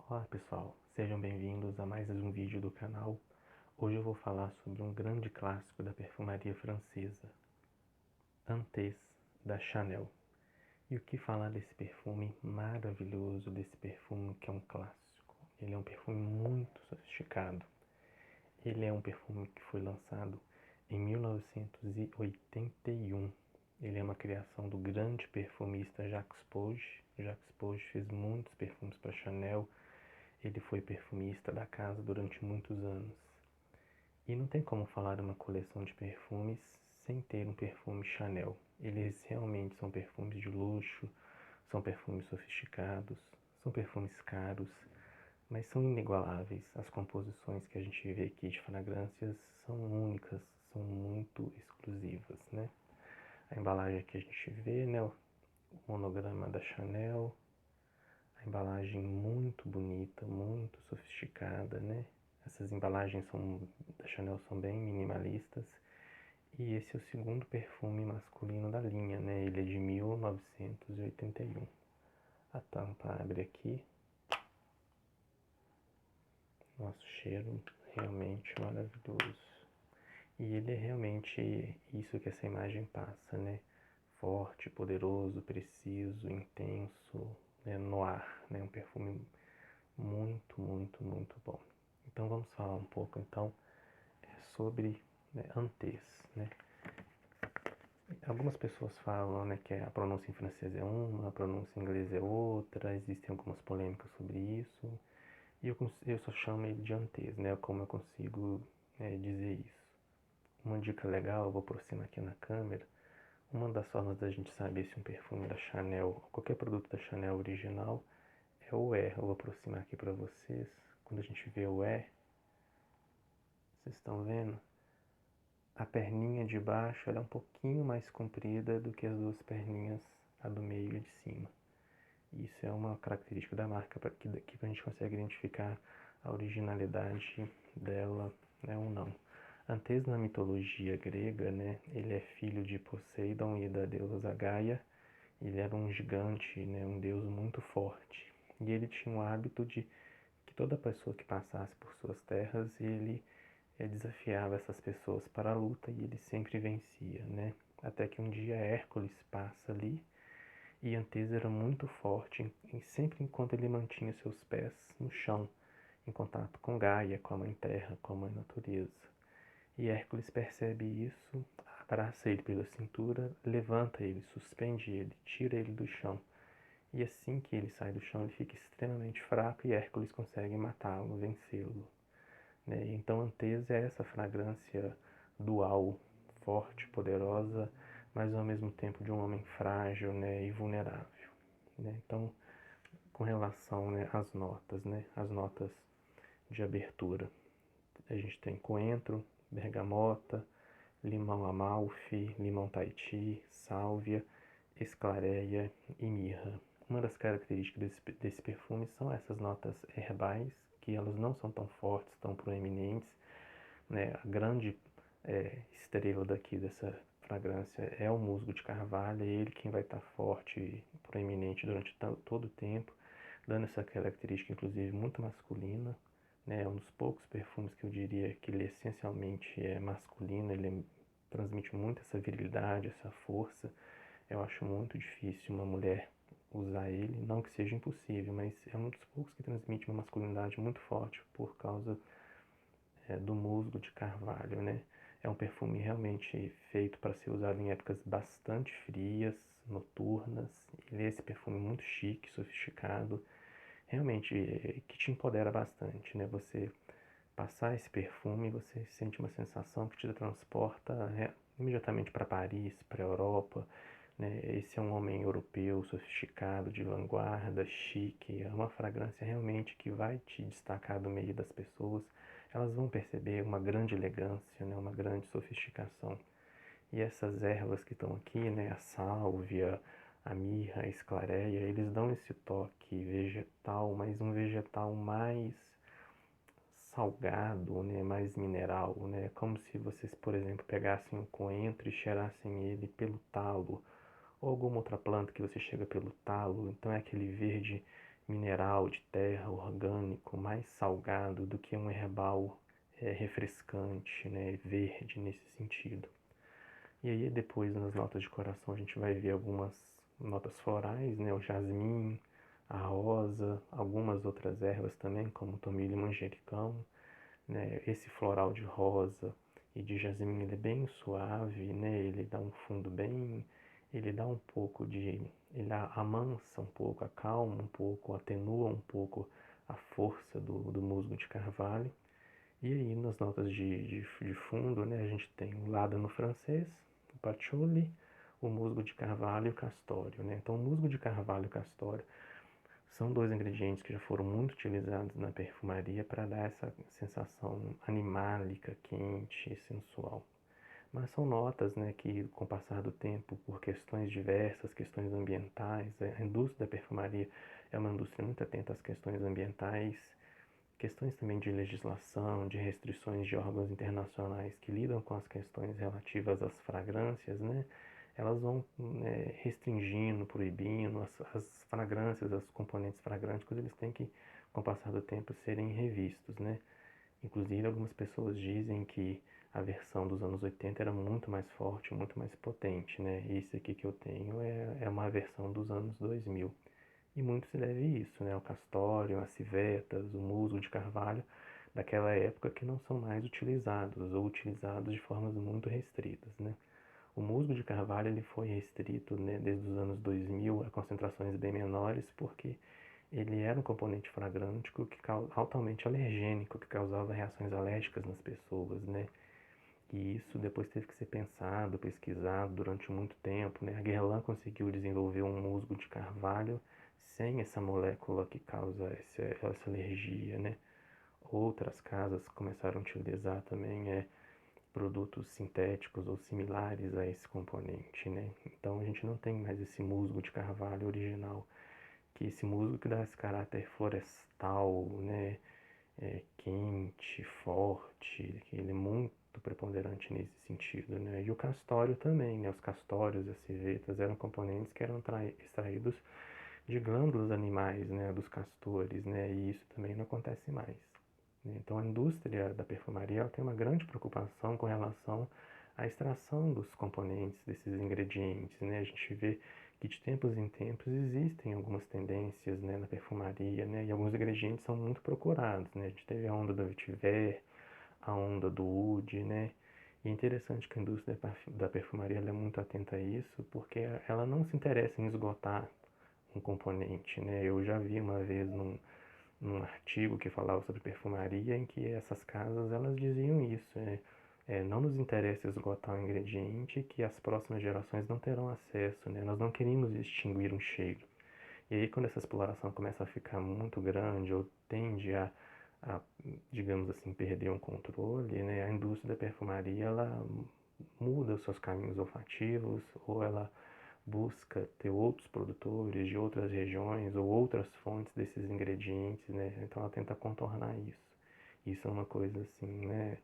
Olá pessoal, sejam bem-vindos a mais um vídeo do canal. Hoje eu vou falar sobre um grande clássico da perfumaria francesa, Antez, da Chanel. E o que falar desse perfume maravilhoso, desse perfume que é um clássico. Ele é um perfume muito sofisticado. Ele é um perfume que foi lançado em 1981. Ele é uma criação do grande perfumista Jacques Pouge. Jacques Pouge fez muitos perfumes para Chanel. Ele foi perfumista da casa durante muitos anos. E não tem como falar uma coleção de perfumes sem ter um perfume Chanel. Eles realmente são perfumes de luxo, são perfumes sofisticados, são perfumes caros, mas são inigualáveis. As composições que a gente vê aqui de fragrâncias são únicas, são muito exclusivas, né? A embalagem que a gente vê, né? O monograma da Chanel, a embalagem muito bonita, muito sofisticada, né? Essas embalagens da Chanel são bem minimalistas. E esse é o segundo perfume masculino da linha, né? Ele é de 1981. A tampa abre aqui. Nosso cheiro realmente maravilhoso. E ele é realmente isso que essa imagem passa, né? Forte, poderoso, preciso, intenso, né? Noir, né? Um perfume muito, muito, muito bom. Então vamos falar um pouco então sobre, né, Antez, né? Algumas pessoas falam, né, que a pronúncia em francês é uma, a pronúncia em inglês é outra, existem algumas polêmicas sobre isso, e eu só chamo ele de Antez, né, como eu consigo dizer isso. Uma dica legal, eu vou aproximar aqui na câmera, uma das formas da gente saber se um perfume da Chanel, qualquer produto da Chanel original, é o E. Eu vou aproximar aqui para vocês. Quando a gente vê o E, vocês estão vendo? A perninha de baixo ela é um pouquinho mais comprida do que as duas perninhas, a do meio e de cima. Isso é uma característica da marca, que daqui a gente consegue identificar a originalidade dela, né, ou não. Antez, na mitologia grega, né, ele é filho de Poseidon e da deusa Gaia. Ele era um gigante, né, um deus muito forte. E ele tinha o hábito de que toda pessoa que passasse por suas terras, ele desafiava essas pessoas para a luta e ele sempre vencia, né? Até que um dia Hércules passa ali e Antez era muito forte e sempre enquanto ele mantinha seus pés no chão, em contato com Gaia, com a Mãe Terra, com a Mãe Natureza. E Hércules percebe isso, abraça ele pela cintura, levanta ele, suspende ele, tira ele do chão. E assim que ele sai do chão, ele fica extremamente fraco e Hércules consegue matá-lo, vencê-lo. Né? Então Antez é essa fragrância dual, forte, poderosa, mas ao mesmo tempo de um homem frágil, né, e vulnerável. Né? Então, com relação, né, às notas, né, as notas de abertura, a gente tem coentro, bergamota, limão amalfi, limão taiti, sálvia, esclareia e mirra. Uma das características desse perfume são essas notas herbais, que elas não são tão fortes, tão proeminentes, né? A grande estrela daqui dessa fragrância é o musgo de carvalho, é ele quem vai estar forte e proeminente durante todo o tempo, dando essa característica, inclusive, muito masculina. Né? É um dos poucos perfumes que eu diria que ele essencialmente é masculino, ele transmite muito essa virilidade, essa força. Eu acho muito difícil uma mulher usar ele, não que seja impossível, mas é um dos poucos que transmite uma masculinidade muito forte por causa do musgo de carvalho, né? É um perfume realmente feito para ser usado em épocas bastante frias, noturnas. Ele é esse perfume muito chique, sofisticado, realmente que te empodera bastante, né? Você passar esse perfume, você sente uma sensação que te transporta imediatamente para Paris, para a Europa, né? Esse é um homem europeu, sofisticado, de vanguarda, chique. É uma fragrância realmente que vai te destacar do meio das pessoas. Elas vão perceber uma grande elegância, né? Uma grande sofisticação. E essas ervas que estão aqui, né? A sálvia, a mirra, a esclareia, eles dão esse toque vegetal, mas um vegetal mais salgado, né, mais mineral, né, como se vocês, por exemplo, pegassem um coentro e cheirassem ele pelo talo, ou alguma outra planta que você chega pelo talo, então é aquele verde mineral de terra, orgânico, mais salgado do que um herbal refrescante, né, verde nesse sentido. E aí depois nas notas de coração a gente vai ver algumas notas florais, né, o jasmim, a rosa, algumas outras ervas também, como tomilho e manjericão, né? Esse floral de rosa e de jasmim ele é bem suave, né? Ele dá um fundo bem, ele dá um pouco de, ele amansa um pouco, acalma um pouco, atenua um pouco a força do musgo de carvalho. E aí nas notas de fundo, né, a gente tem o ládano francês, o patchouli, o musgo de carvalho e o castório, né? Então o musgo de carvalho e o castório são dois ingredientes que já foram muito utilizados na perfumaria para dar essa sensação animálica, quente e sensual. Mas são notas, né, que com o passar do tempo, por questões diversas, questões ambientais, a indústria da perfumaria é uma indústria muito atenta às questões ambientais, questões também de legislação, de restrições de órgãos internacionais que lidam com as questões relativas às fragrâncias, né? Elas vão restringindo, proibindo as fragrâncias, os componentes fragrânticos, eles têm que, com o passar do tempo, serem revistos, né? Inclusive, algumas pessoas dizem que a versão dos anos 80 era muito mais forte, muito mais potente, né? Esse aqui que eu tenho é uma versão dos anos 2000. E muito se deve a isso, né? O castório, as civetas, o musgo de carvalho daquela época que não são mais utilizados ou utilizados de formas muito restritas, né? O musgo de carvalho ele foi restrito, né, desde os anos 2000 a concentrações bem menores porque ele era um componente fragrântico que altamente alergênico, que causava reações alérgicas nas pessoas, né? E isso depois teve que ser pensado, pesquisado durante muito tempo, né? A Guerlain conseguiu desenvolver um musgo de carvalho sem essa molécula que causa essa alergia, né? Outras casas começaram a utilizar também produtos sintéticos ou similares a esse componente, né? Então a gente não tem mais esse musgo de carvalho original, que esse musgo que dá esse caráter florestal, né? Quente, forte, que ele é muito preponderante nesse sentido, né? E o castório também, né? Os castórios e as civetas eram componentes que eram extraídos de glândulas animais, né? Dos castores, né? E isso também não acontece mais. Né? Então a indústria da perfumaria ela tem uma grande preocupação com relação à extração dos componentes, desses ingredientes, né? A gente vê que de tempos em tempos existem algumas tendências, né, na perfumaria, né, e alguns ingredientes são muito procurados, né, a gente teve a onda do vetiver, a onda do oud, né, e é interessante que a indústria da perfumaria ela é muito atenta a isso, porque ela não se interessa em esgotar um componente, né, eu já vi uma vez num artigo que falava sobre perfumaria em que essas casas elas diziam isso, não nos interessa esgotar um ingrediente que as próximas gerações não terão acesso, né? Nós não queremos extinguir um cheiro. E aí quando essa exploração começa a ficar muito grande ou tende a digamos assim, perder um controle, né? A indústria da perfumaria ela muda os seus caminhos olfativos ou ela busca ter outros produtores de outras regiões ou outras fontes desses ingredientes, né? Então ela tenta contornar isso. Isso é uma coisa assim, né?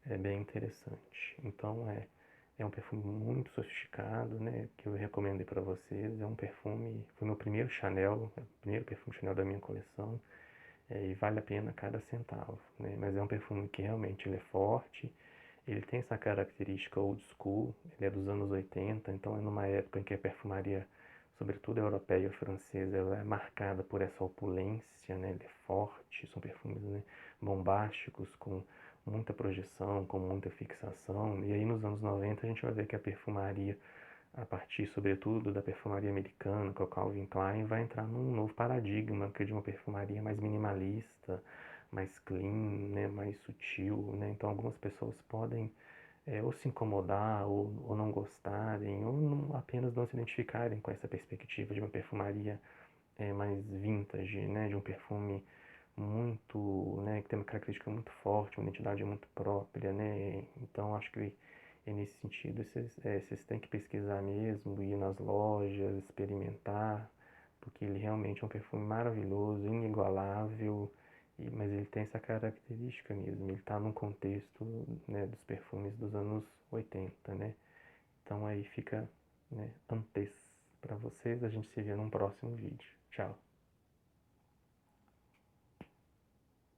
É bem interessante. Então é um perfume muito sofisticado, né? Que eu recomendo para vocês. É um perfume, foi meu primeiro Chanel, o primeiro perfume Chanel da minha coleção. E vale a pena cada centavo, né? Mas é um perfume que realmente ele é forte, ele tem essa característica old school, ele é dos anos 80, então é numa época em que a perfumaria, sobretudo a europeia e a francesa, ela é marcada por essa opulência, né? Ele é forte, são perfumes, né, bombásticos, com muita projeção, com muita fixação. E aí nos anos 90 a gente vai ver que a perfumaria, a partir sobretudo da perfumaria americana, com o Calvin Klein, vai entrar num novo paradigma, que é de uma perfumaria mais minimalista, mais clean, né, mais sutil, né? Então algumas pessoas podem ou se incomodar ou não gostarem ou não, apenas não se identificarem com essa perspectiva de uma perfumaria mais vintage, né, de um perfume muito, né, que tem uma característica muito forte, uma identidade muito própria, né? Então acho que nesse sentido vocês têm que pesquisar mesmo, ir nas lojas, experimentar, porque ele realmente é um perfume maravilhoso, inigualável, mas ele tem essa característica mesmo, ele está num contexto, né, dos perfumes dos anos 80, né? Então aí fica, né, antes para vocês, a gente se vê num próximo vídeo. Tchau!